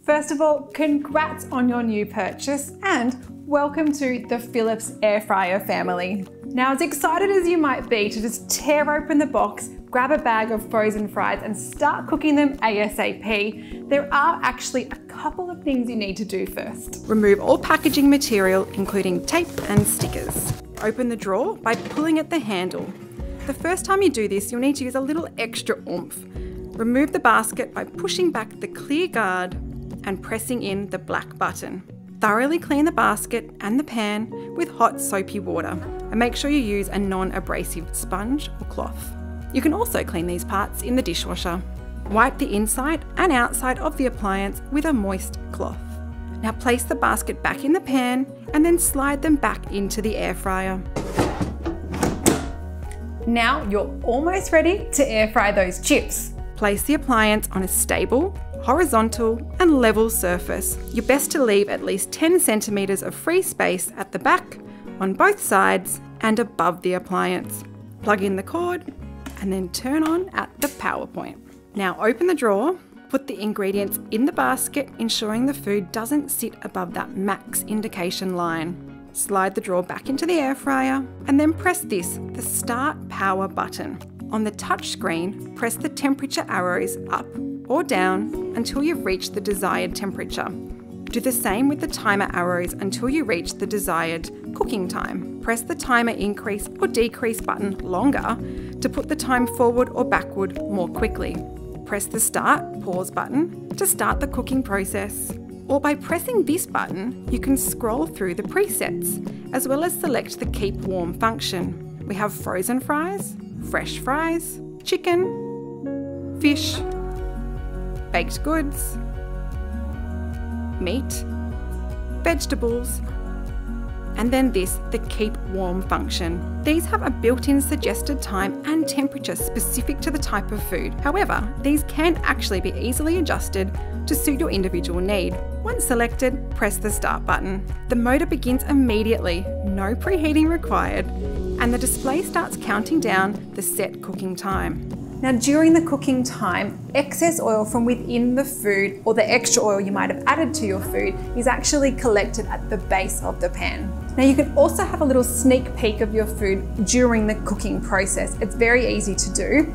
First of all, congrats on your new purchase and welcome to the Philips air fryer family. Now, as excited as you might be to just tear open the box, grab a bag of frozen fries and start cooking them ASAP, there are actually a couple of things you need to do first. Remove all packaging material, including tape and stickers. Open the drawer by pulling at the handle. The first time you do this, you'll need to use a little extra oomph. Remove the basket by pushing back the clear guard and pressing in the black button. Thoroughly clean the basket and the pan with hot soapy water and make sure you use a non-abrasive sponge or cloth. You can also clean these parts in the dishwasher. Wipe the inside and outside of the appliance with a moist cloth. Now place the basket back in the pan and then slide them back into the air fryer. Now you're almost ready to air fry those chips. Place the appliance on a stable, horizontal and level surface. You're best to leave at least 10 centimetres of free space at the back, on both sides and above the appliance. Plug in the cord and then turn on at the power point. Now open the drawer, put the ingredients in the basket, ensuring the food doesn't sit above that max indication line. Slide the drawer back into the air fryer and then press this, the start power button. On the touch screen, press the temperature arrows up or down until you've reached the desired temperature. Do the same with the timer arrows until you reach the desired cooking time. Press the timer increase or decrease button longer to put the time forward or backward more quickly. Press the start pause button to start the cooking process. Or by pressing this button, you can scroll through the presets, as well as select the keep warm function. We have frozen fries, fresh fries, chicken, fish, baked goods, meat, vegetables, and then this, the keep warm function. These have a built-in suggested time and temperature specific to the type of food. However, these can actually be easily adjusted to suit your individual need. Once selected, press the start button. The motor begins immediately, no preheating required, and the display starts counting down the set cooking time. Now, during the cooking time, excess oil from within the food or the extra oil you might have added to your food is actually collected at the base of the pan. Now, you can also have a little sneak peek of your food during the cooking process. It's very easy to do.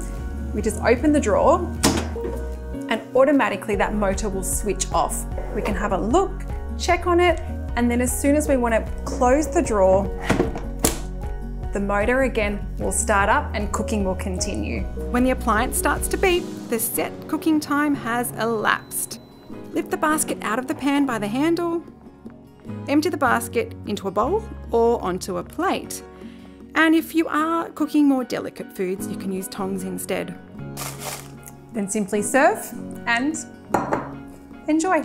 We just open the drawer and automatically that motor will switch off. We can have a look, check on it, and then as soon as we want to close the drawer, the motor again will start up and cooking will continue. When the appliance starts to beep, the set cooking time has elapsed. Lift the basket out of the pan by the handle, empty the basket into a bowl or onto a plate. And if you are cooking more delicate foods, you can use tongs instead. Then simply serve and enjoy.